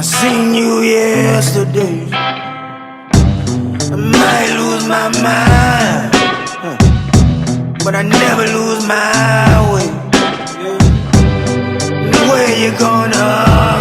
Seen you yesterday. I might lose my mind, but I never lose my way. Where you gonna